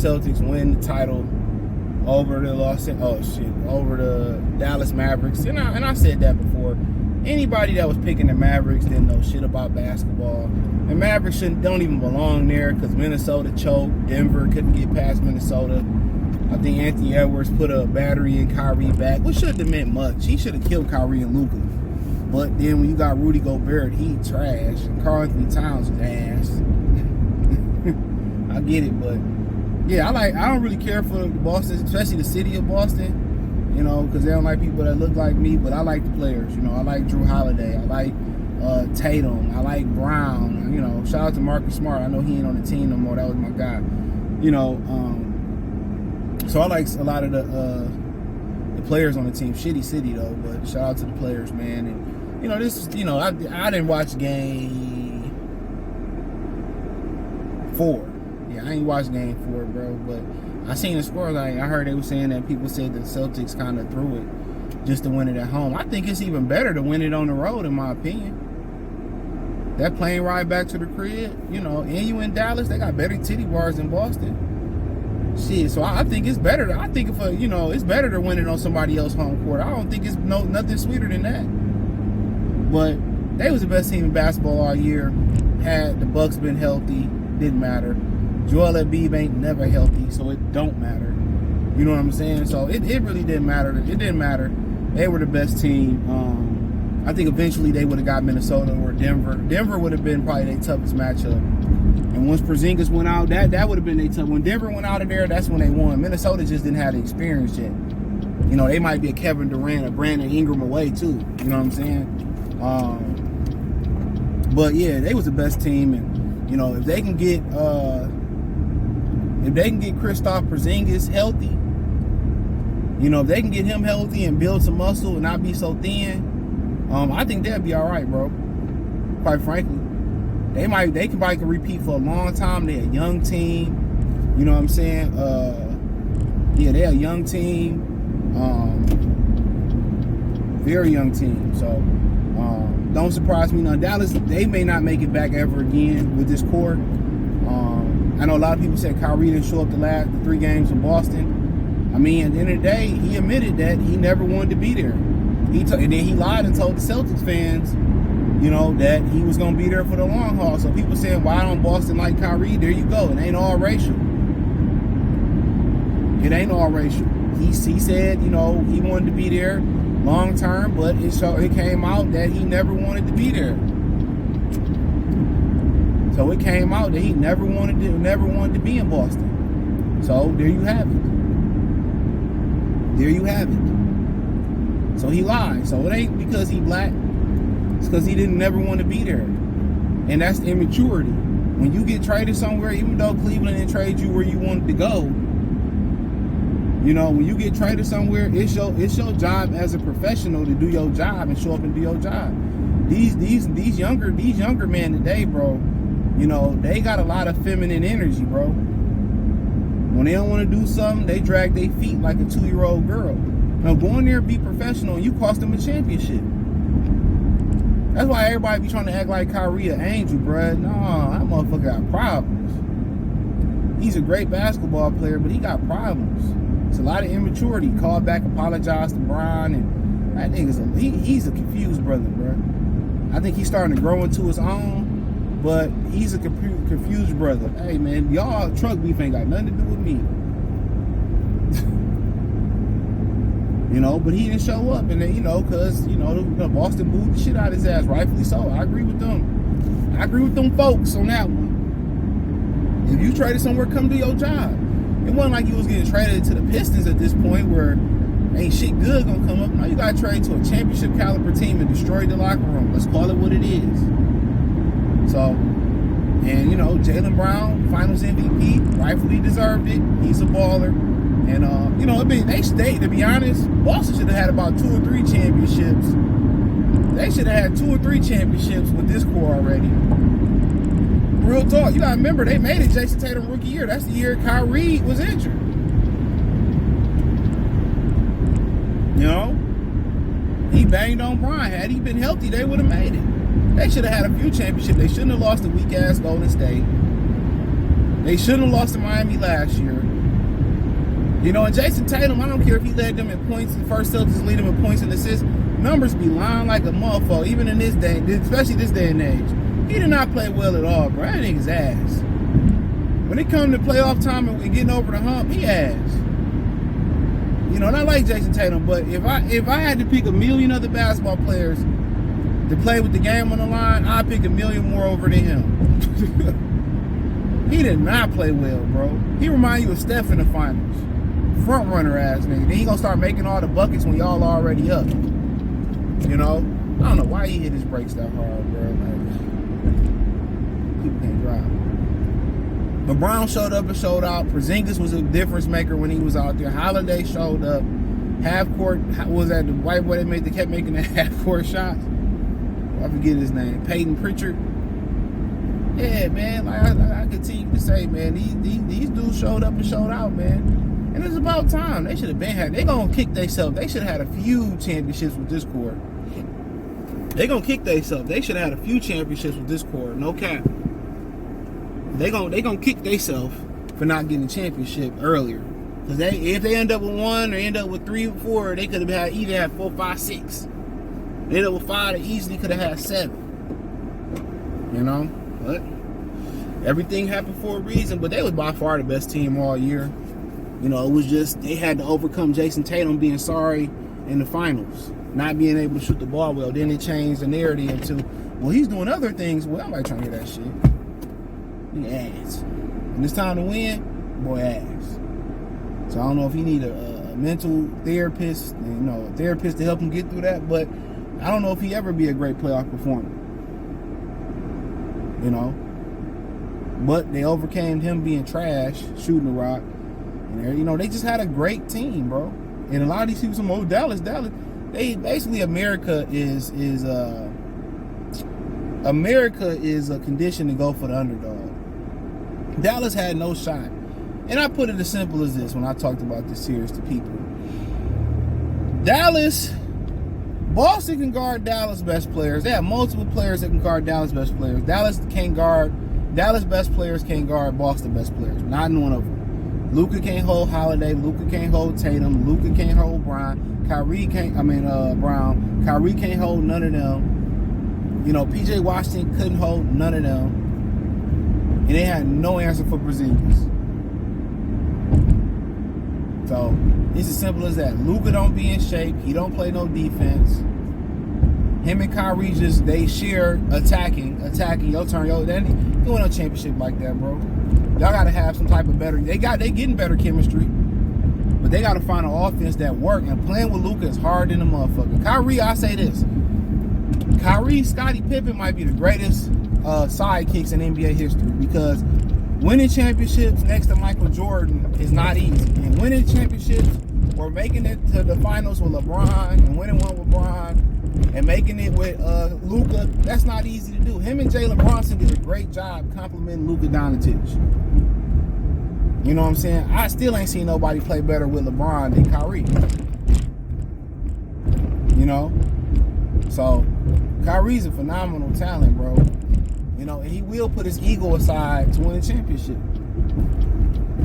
Celtics win the title over the Dallas Mavericks. And I said that before. Anybody that was picking the Mavericks didn't know shit about basketball. And Mavericks don't even belong there because Minnesota choked. Denver couldn't get past Minnesota. I think Anthony Edwards put a battery in Kyrie back, which shouldn't have meant much. He should have killed Kyrie and Luka. But then when you got Rudy Gobert, he trash. And Karl Anthony Towns is ass. I get it, but yeah, I don't really care for Boston, especially the city of Boston. You know, because they don't like people that look like me, but I like the players. You know, I like Drew Holiday. I like Tatum. I like Brown. You know, shout out to Marcus Smart. I know he ain't on the team no more. That was my guy. You know, so I like a lot of the players on the team. Shitty city, though, but shout out to the players, man. And, you know, this is, you know, I didn't watch game 4. Yeah, I ain't watched game 4, bro, but I seen the scoreline. I heard they were saying that people said the Celtics kind of threw it just to win it at home. I think it's even better to win it on the road, in my opinion. That plane ride back to the crib, you know, and you in Dallas, they got better titty bars than Boston. Shit, so I think it's better. I think you know, it's better to win it on somebody else's home court. I don't think it's nothing sweeter than that. But they was the best team in basketball all year. Had the Bucks been healthy, didn't matter. Joel Embiid ain't never healthy, so it don't matter. You know what I'm saying? So it really didn't matter. It didn't matter. They were the best team. I think eventually they would have got Minnesota or Denver. Denver would have been probably their toughest matchup. And once Porzingis went out, that would have been their tough. When Denver went out of there, that's when they won. Minnesota just didn't have the experience yet. You know, they might be a Kevin Durant or Brandon Ingram away too. You know what I'm saying? But yeah, they was the best team, and you know, if they can get Kristaps Porzingis healthy, you know, if they can get him healthy and build some muscle and not be so thin, I think they'll be all right, bro. Quite frankly, they probably can repeat for a long time. They're a young team, you know what I'm saying? Yeah, they're a young team, very young team. So don't surprise me. Now Dallas, they may not make it back ever again with this core. I know a lot of people said Kyrie didn't show up the 3 games in Boston. I mean, at the end of the day, he admitted that he never wanted to be there. And then he lied and told the Celtics fans, you know, that he was going to be there for the long haul. So people saying, why don't Boston like Kyrie? There you go. It ain't all racial. It ain't all racial. He said, you know, he wanted to be there long term, but it came out that he never wanted to be there. So it came out that he never wanted to be in Boston. So there you have it. There you have it. So he lied. So it ain't because he black. It's because he never want to be there. And that's immaturity. When you get traded somewhere, even though Cleveland didn't trade you where you wanted to go, you know, when you get traded somewhere, it's your job as a professional to do your job and show up and do your job. These younger men today, bro, you know, they got a lot of feminine energy, bro. When they don't want to do something, they drag their feet like a 2-year-old girl. Now, go in there and be professional, and you cost them a championship. That's why everybody be trying to act like Kyrie an angel, bro. No, that motherfucker got problems. He's a great basketball player, but he got problems. It's a lot of immaturity. Called back, apologized to Brian, and that nigga's he's a confused brother, bro. I think he's starting to grow into his own. But he's a confused brother. Hey, man, y'all truck beef ain't got nothing to do with me. You know, but he didn't show up. And then, you know, because, you know, the Boston booed the shit out of his ass. Rightfully so. I agree with them. I agree with them folks on that one. If you traded somewhere, come do your job. It wasn't like you was getting traded to the Pistons at this point where ain't shit good gonna come up. No, you got traded to a championship caliber team and destroyed the locker room. Let's call it what it is. So, and you know, Jaylen Brown, Finals MVP, rightfully deserved it. He's a baller, and you know, they stayed. To be honest, Boston should have had about 2 or 3 championships. They should have had 2 or 3 championships with this core already. Real talk, you gotta remember they made it Jason Tatum rookie year. That's the year Kyrie was injured. You know, he banged on Brian. Had he been healthy, they would have made it. They should have had a few championships. They shouldn't have lost to weak-ass Golden State. They shouldn't have lost to Miami last year. You know, and Jason Tatum, I don't care if he led them in points, the first Celtics lead them in points and assists, numbers be lying like a motherfucker, even in this day, especially this day and age. He did not play well at all, bro. That nigga's ass. When it comes to playoff time and getting over the hump, he ass. You know, and I like Jason Tatum, but if I had to pick a million other basketball players to play with the game on the line, I'd pick a million more over than him. He did not play well, bro. He remind you of Steph in the finals. Front runner ass nigga. Then he gonna start making all the buckets when y'all already up. You know? I don't know why he hit his brakes that hard, bro. Like, people can't drive. But Brown showed up and showed out. Porzingis was a difference maker when he was out there. Holiday showed up. Half court, was that the white boy they kept making the half court shots? I forget his name. Peyton Pritchard. Yeah, man. Like I continue to say, man, these dudes showed up and showed out, man. And it's about time. They should have been had. They gonna kick themselves. They should have had a few championships with this core. They gonna kick themselves. They should have had a few championships with this core. No cap. They gonna kick themselves for not getting a championship earlier. Because if they end up with 1 or end up with 3 or 4, they could have either had 4, 5, 6. They end up with 5, they easily could have had 7. You know? But everything happened for a reason. But they was by far the best team all year. You know, it was just they had to overcome Jason Tatum being sorry in the finals, not being able to shoot the ball well. Then it changed the narrative to, well, he's doing other things. Well, I'm not trying to hear that shit. He ass. When it's time to win, boy, ass. So I don't know if he need a mental therapist, a therapist to help him get through that. But I don't know if he ever be a great playoff performer. You know, but they overcame him being trash, shooting the rock. And, you know, they just had a great team, bro. And a lot of these people say, Dallas. They basically America is a condition to go for the underdog. Dallas had no shot. And I put it as simple as this when I talked about this series to people. Boston can guard Dallas' best players. They have multiple players that can guard Dallas' best players. Dallas best players can't guard Boston best players. Not one of them. Luka can't hold Holiday. Luka can't hold Tatum. Luka can't hold Brown. Kyrie can't hold none of them. You know, PJ Washington couldn't hold none of them. And they had no answer for Porzingis. So it's as simple as that. Luka don't be in shape. He don't play no defense. Him and Kyrie they share attacking. Your turn. They win a championship like that, bro. Y'all gotta have some type of better. They getting better chemistry, but they gotta find an offense that work. And playing with Luka is hard than a motherfucker. Kyrie, I say this: Kyrie, Scottie Pippen might be the greatest sidekicks in NBA history because winning championships next to Michael Jordan is not easy. And winning championships or making it to the finals with LeBron and winning one with Bron and making it with Luka, that's not easy to do. Him and Jalen Brunson did a great job complimenting Luka Doncic. You know what I'm saying? I still ain't seen nobody play better with LeBron than Kyrie. You know? So, Kyrie's a phenomenal talent, bro. You know, and he will put his ego aside to win a championship.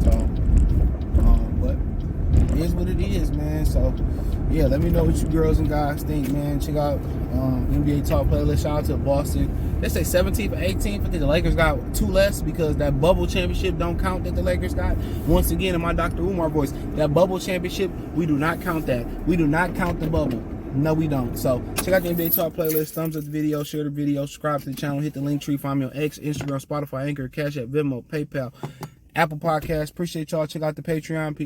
So, but it is what it is, man. So, yeah, let me know what you girls and guys think, man. Check out NBA Talk playlist. Shout out to Boston. They say 17th or 18th. I think the Lakers got 2 less because that bubble championship don't count that the Lakers got. Once again, in my Dr. Umar voice, that bubble championship, we do not count that. We do not count the bubble. No, we don't. So, check out the NBA Talk playlist. Thumbs up the video, share the video, subscribe to the channel, hit the link tree, find me on X, Instagram, Spotify, Anchor, Cash App, Venmo, PayPal, Apple Podcasts. Appreciate y'all. Check out the Patreon. Peace.